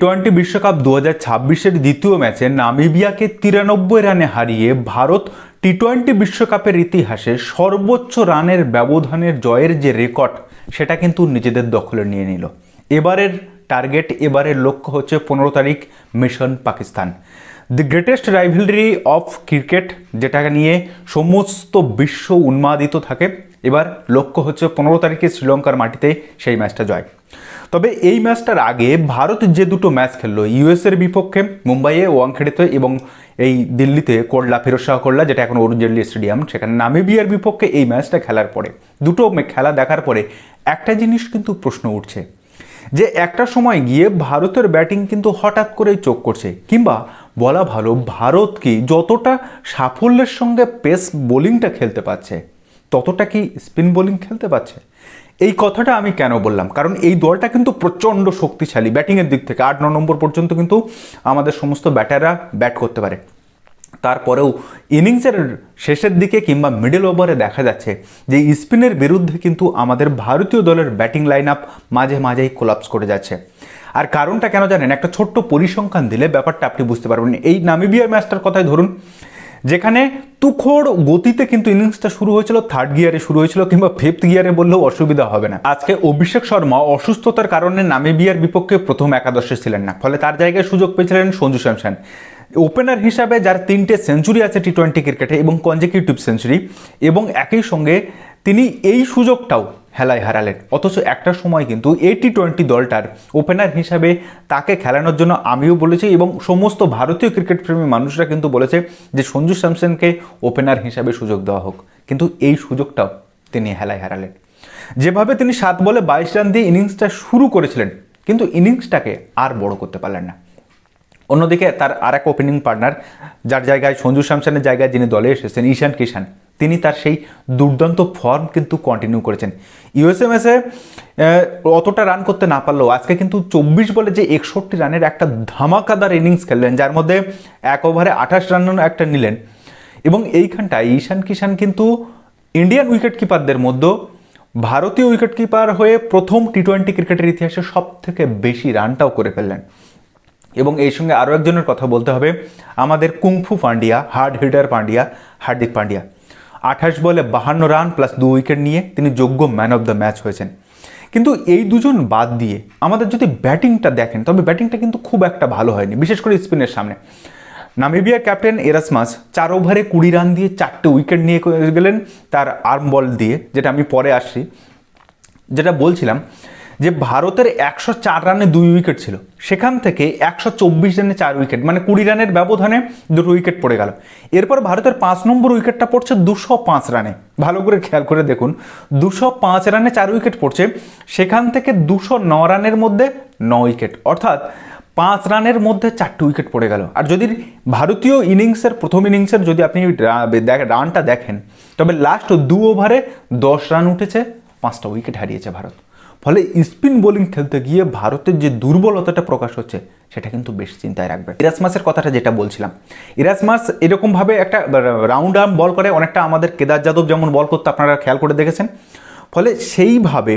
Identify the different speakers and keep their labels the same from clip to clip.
Speaker 1: টি-20 বিশ্বকাপ 2026-এর দ্বিতীয় ম্যাচে নামিবিয়াকে 93 রানে হারিয়ে ভারত টি-20 বিশ্বকাপের ইতিহাসে সর্বোচ্চ রানের ব্যবধানের জয়ের যে রেকর্ড সেটা কিন্তু নিজেদের দখলে নিয়ে নিল। এবারের টার্গেট, এবারের লক্ষ্য হচ্ছে 15 তারিখ mission Pakistan, the greatest rivalry of cricket, যেটাকে নিয়ে সমস্ত বিশ্ব উন্মাদিত থাকে। এবার লক্ষ্য হচ্ছে 15 তারিখে শ্রীলঙ্কার মাটিতে সেই ম্যাচটা জয়। তবে এই ম্যাচটার আগে ভারত যে দুটো ম্যাচ খেললো, ইউএসের বিপক্ষে মুম্বাইয়ে ওয়াংখেড়েতে এবং এই দিল্লিতে কোটলা, ফিরোজ শাহ কোটলা, যেটা এখন অরুণ জেটলি স্টেডিয়াম, সেখানে নামিবিয়ার বিপক্ষে এই ম্যাচটা খেলার পরে, দুটো খেলা দেখার পরে একটা জিনিস কিন্তু প্রশ্ন উঠছে যে একটা সময় গিয়ে ভারতের ব্যাটিং কিন্তু হঠাৎ করেই চোখ করছে, কিংবা বলা ভালো ভারত কি যতটা সাফল্যের সঙ্গে পেস বোলিংটা খেলতে পারছে ততটা কি স্পিন বোলিং খেলতে পারছে। এই কথাটা আমি কেন বললাম, কারণ এই দলটা কিন্তু প্রচণ্ড শক্তিশালী ব্যাটিংয়ের দিক থেকে। 8-9 নম্বর পর্যন্ত কিন্তু আমাদের সমস্ত ব্যাটাররা ব্যাট করতে পারে। তারপরেও ইনিংসের শেষের দিকে কিংবা মিডল ওভারে দেখা যাচ্ছে যে স্পিনের বিরুদ্ধে কিন্তু আমাদের ভারতীয় দলের ব্যাটিং লাইন আপ মাঝে মাঝেই কোলাপস করে যাচ্ছে। আর কারণটা কেন জানেন? একটা ছোট্ট পরিসংখ্যান দিলে ব্যাপারটা আপনি বুঝতে পারবেন। এই নামিবিয়ার ম্যাচটার কথাই ধরুন, যেখানে তুখোড় গতিতে কিন্তু ইনিংসটা শুরু হয়েছিল, 3rd গিয়ারে শুরু হয়েছিল, কিংবা 5th গিয়ারে বললেও অসুবিধা হবে না। আজকে অভিষেক শর্মা অসুস্থতার কারণে নামিবিয়ার বিপক্ষে প্রথম একাদশে ছিলেন না, ফলে তার জায়গায় সুযোগ পেয়েছিলেন সঞ্জু স্যামসন ওপেনার হিসাবে, যার 3টে সেঞ্চুরি আছে টি-20 ক্রিকেটে এবং কনজিকিউটিভ সেঞ্চুরি, এবং একই সঙ্গে তিনি এই সুযোগটাও হেলায় হারালেন। অথচ একটা সময় কিন্তু এই টি-20 দলটার ওপেনার হিসাবে তাকে খেলানোর জন্য আমিও বলেছি এবং সমস্ত ভারতীয় ক্রিকেট প্রেমী মানুষরা কিন্তু বলেছে যে সঞ্জু স্যামসনকে ওপেনার হিসাবে সুযোগ দেওয়া হোক, কিন্তু এই সুযোগটাও তিনি হেলায় হারালেন। যেভাবে তিনি 7 বলে 22 রান দিয়ে ইনিংসটা শুরু করেছিলেন, কিন্তু ইনিংসটাকে আর বড় করতে পারলেন না। অন্যদিকে তার আর এক ওপেনিং পার্টনার, যার জায়গায় সঞ্জু স্যামসনের জায়গায় যিনি দলে এসেছেন, ঈশান কিষান, তিনি তার সেই দুর্দান্ত ফর্ম কিন্তু কন্টিনিউ করেছেন। ইউএসএ ম্যাচে অতটা রান করতে না পারলেও আজকে কিন্তু 24 বলে যে 61 রানের একটা ধামাকাদার ইনিংস খেললেন, যার মধ্যে 1 ওভারে 28 রান একটা নিলেন। এবং এইখানটায় ঈশান কিষান কিন্তু ইন্ডিয়ান উইকেট কিপারদের মধ্যে ভারতীয় উইকেট কিপার হয়ে প্রথম টি-20 ক্রিকেটের ইতিহাসে সব থেকে বেশি রানটাও করে ফেললেন। এবং এই সঙ্গে আরও একজনের কথা বলতে হবে, আমাদের kung fu Pandya, hard hitter Pandya, Hardik Pandya, 28 বলে 52 রান প্লাস 2 উইকেট নিয়ে তিনি যোগ্য ম্যান অফ দ্য ম্যাচ হয়েছেন। কিন্তু এই দুজন বাদ দিয়ে আমাদের যদি ব্যাটিংটা দেখেন, তবে ব্যাটিংটা কিন্তু খুব একটা ভালো হয়নি, বিশেষ করে স্পিনের সামনে। নামিবিয়ার ক্যাপ্টেন এরাসমাস 4 ওভারে 20 রান দিয়ে 4টে উইকেট নিয়ে গেলেন তার আর্ম বল দিয়ে, যেটা আমি পরে আসছি। যেটা বলছিলাম যে ভারতের 104 রানে 2 উইকেট ছিল, সেখান থেকে 124 রানে 4 উইকেট, মানে 20 রানের ব্যবধানে 2 উইকেট পড়ে গেল। এরপর ভারতের 5 নম্বর উইকেটটা পড়ছে 205 রানে। ভালো করে খেয়াল করে দেখুন, 205 রানে 4 উইকেট পড়ছে, সেখান থেকে 209 রানের মধ্যে 9 উইকেট, অর্থাৎ 5 রানের মধ্যে 4টে উইকেট পড়ে গেল। আর যদি ভারতীয় ইনিংসের প্রথম ইনিংসের যদি আপনি রানটা দেখেন, তবে লাস্ট 2 ওভারে 10 রান উঠেছে, 5টা উইকেট হারিয়েছে ভারত। ফলে স্পিন বোলিং খেলতে গিয়ে ভারতের যে দুর্বলতাটা প্রকাশ হচ্ছে সেটা কিন্তু বেশ চিন্তায় রাখবে। ইরাসমাসের কথাটা যেটা বলছিলাম, ইরাসমাস এরকমভাবে একটা রাউন্ড আর্ম বল করে, অনেকটা আমাদের কেদার যাদব যেমন বল করতে আপনারা খেয়াল করে দেখেছেন। ফলে সেইভাবে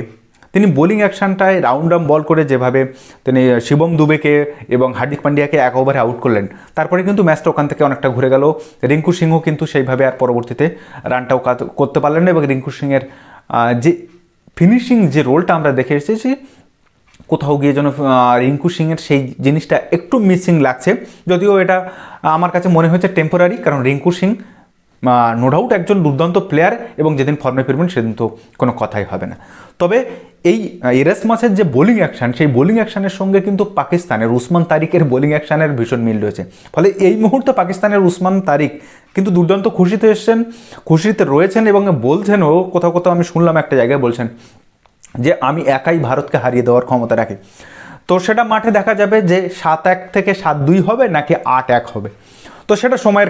Speaker 1: তিনি বোলিং অ্যাকশনটায় রাউন্ড আর্ম বল করে যেভাবে তিনি শিবম দুবেকে এবং হার্দিক পান্ডিয়াকে 1 ওভারে আউট করলেন, তারপরে কিন্তু ম্যাচটা ওখান থেকে অনেকটা ঘুরে গেল। রিঙ্কু সিংহ কিন্তু সেইভাবে আর পরবর্তীতে রানটাও করতে পারলেন না, এবং রিঙ্কু সিংয়ের যে ফিনিশিং যে রোলটা আমরা দেখে এসেছি, কোথাও গিয়ে যেন রিঙ্কু সিংয়ের সেই জিনিসটা একটু মিসিং লাগছে। যদিও এটা আমার কাছে মনে হয়েছে টেম্পোরারি, কারণ রিঙ্কু সিং নো ডাউট একজন দুর্দান্ত প্লেয়ার, এবং যেদিন ফর্মে ফিরবেন সেদিন তো কোনো কথাই হবে না। তবে এই এরাসমাসের যে বোলিং অ্যাকশান, সেই বোলিং অ্যাকশানের সঙ্গে কিন্তু পাকিস্তানের উসমান তারিকের বোলিং অ্যাকশানের ভীষণ মিল রয়েছে। ফলে এই মুহূর্তে পাকিস্তানের উসমান তারিক কিন্তু দুর্দান্ত খুশিতে রয়েছেন এবং বলছেনও, কোথাও কোথাও আমি শুনলাম একটা জায়গায় বলছেন যে আমি একাই ভারতকে হারিয়ে দেওয়ার ক্ষমতা রাখি। তো সেটা মাঠে দেখা যাবে যে 7-1 থেকে 7-2 হবে নাকি 8-1 হবে। তো সেটা সময়ের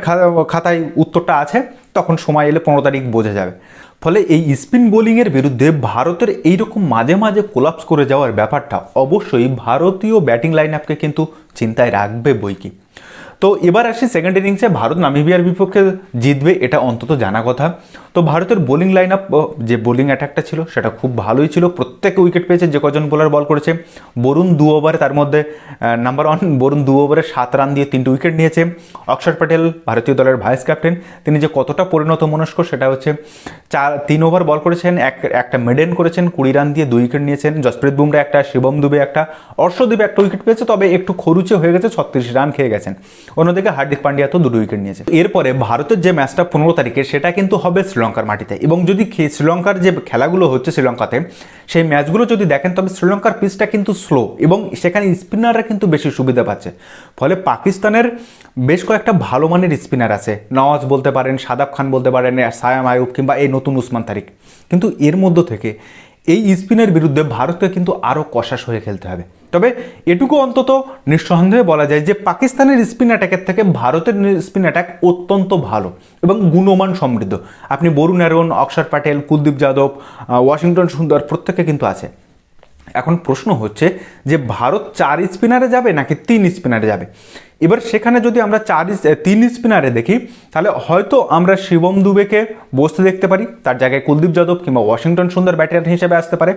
Speaker 1: খাতায় উত্তরটা আছে, তখন সময় এলে 15 তারিখ বোঝা যাবে। ফলে এই স্পিন বোলিংয়ের বিরুদ্ধে ভারতের এইরকম মাঝে মাঝে কোলাপস করে যাওয়ার ব্যাপারটা অবশ্যই ভারতীয় ব্যাটিং লাইন আপকে কিন্তু চিন্তায় রাখবে বই কি। তো এবার আসি সেকেন্ড ইনিংসে ভারত নামিবিয়ার বিপক্ষে জিতবে এটা অন্তত জানা কথা। তো ভারতের বোলিং লাইন আপ, যে বোলিং অ্যাটাকটা ছিল সেটা খুব ভালোই ছিল, প্রত্যেকে উইকেট পেয়েছে যে কজন বোলার বল করেছে। বরুণ 2 ওভারে, তার মধ্যে নাম্বার 1 বরুণ 2 ওভারে 7 রান দিয়ে 3টে উইকেট নিয়েছে। অক্ষর প্যাটেল ভারতীয় দলের ভাইস ক্যাপ্টেন, তিনি যে কতটা পরিণত মনস্ক সেটা হচ্ছে 3 ওভার বল করেছেন, একটা মেডেন করেছেন, 20 রান দিয়ে 2 উইকেট নিয়েছেন। জসপ্রীত বুমরা একটা, শিবম দুবে একটা, অর্শদীপ একটা উইকেট পেয়েছে, তবে একটু খরুচে হয়ে গেছে, 36 রান খেয়ে গেছেন। অন্যদিকে হার্দিক পান্ডিয়া তো 2 উইকেট নিয়েছে। এরপরে ভারতের যে ম্যাচটা 15 তারিখে সেটা কিন্তু হবে শ্রীলঙ্কার মাটিতে, এবং যদি শ্রীলঙ্কার যে খেলাগুলো হচ্ছে শ্রীলঙ্কাতে সেই ম্যাচগুলো যদি দেখেন তবে শ্রীলঙ্কার পিচটা কিন্তু স্লো এবং সেখানে স্পিনাররা কিন্তু বেশি সুবিধা পাচ্ছে। ফলে পাকিস্তানের বেশ কয়েকটা ভালো মানের স্পিনার আছে, নওয়াজ বলতে পারেন, সাদাব খান বলতে পারেন, সায়াম আয়ুব কিংবা এই নতুন উসমান তারিক, কিন্তু এর মধ্য থেকে এই স্পিনের বিরুদ্ধে ভারতকে কিন্তু আরও কষাস হয়ে খেলতে হবে। তবে এটুকু অন্তত নিঃসন্দেহে বলা যায় যে পাকিস্তানের স্পিন অ্যাটাকের থেকে ভারতের স্পিন অ্যাটাক অত্যন্ত ভালো এবং গুণমান সমৃদ্ধ। আপনি বরুণ অ্যারন, অক্ষর প্যাটেল, কুলদীপ যাদব, ওয়াশিংটন সুন্দর প্রত্যেকে কিন্তু আছে। এখন প্রশ্ন হচ্ছে যে ভারত 4 স্পিনারে যাবে নাকি 3 স্পিনারে যাবে। এবার সেখানে যদি আমরা 3 স্পিনারে দেখি তাহলে হয়তো আমরা শিবম দুবেকে বসতে দেখতে পারি, তার জায়গায় কুলদীপ যাদব কিংবা ওয়াশিংটন সুন্দর ব্যাটার হিসেবে আসতে পারে।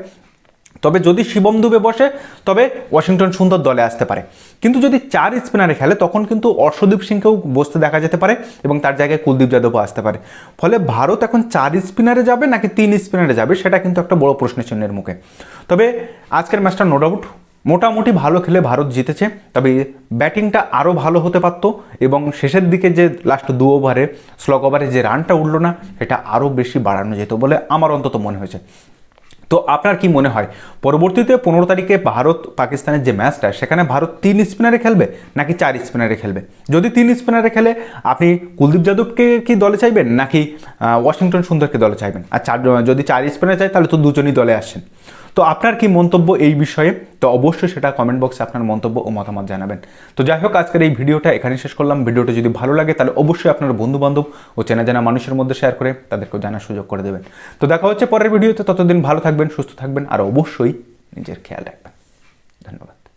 Speaker 1: তবে যদি শিবম দুবে বসে তবে ওয়াশিংটন সুন্দর দলে আসতে পারে, কিন্তু যদি 4 স্পিনারে খেলে তখন কিন্তু অর্শদীপ সিংকেও বসতে দেখা যেতে পারে এবং তার জায়গায় কুলদীপ যাদবও আসতে পারে। ফলে ভারত এখন 4 স্পিনারে যাবে নাকি 3 স্পিনারে যাবে সেটা কিন্তু একটা বড় প্রশ্ন চিহ্নের মুখে। তবে আজকের ম্যাচটা নো ডাউট মোটামুটি ভালো খেলে ভারত জিতেছে, তবে ব্যাটিংটা আরও ভালো হতে পারত এবং শেষের দিকে যে লাস্ট 2 ওভারে স্লগ ওভারে যে রানটা উঠল না সেটা আরও বেশি বাড়ানো যেত বলে আমার অন্তত মনে হয়েছে। তো আপনার কি মনে হয় পরবর্তীতে 15 তারিখে ভারত পাকিস্তানের যে ম্যাচটা সেখানে ভারত 3 স্পিনারে খেলবে নাকি 4 স্পিনারে খেলবে? যদি 3 স্পিনারে খেলে আপনি কুলদীপ যাদবকে কি দলে চাইবেন নাকি ওয়াশিংটন সুন্দরকে দলে চাইবেন? আর যদি 4 স্পিনারে চাই তাহলে তো দুজনই দলে আসছেন। তো আপনার কি মন্তব্য এই বিষয়ে? তো অবশ্যই সেটা কমেন্ট বক্সে আপনার মন্তব্য ও মতামত জানাবেন। তো যাই হোক, আজকের এই ভিডিওটা এখানে শেষ করলাম। ভিডিওটা যদি ভালো লাগে তাহলে অবশ্যই আপনার বন্ধুবান্ধব ও চেনা জানা মানুষের মধ্যে শেয়ার করে তাদেরকেও জানার সুযোগ করে দেবেন। তো দেখা হচ্ছে পরের ভিডিওতে, ততদিন ভালো থাকবেন, সুস্থ থাকবেন আর অবশ্যই নিজের খেয়াল রাখবেন। ধন্যবাদ।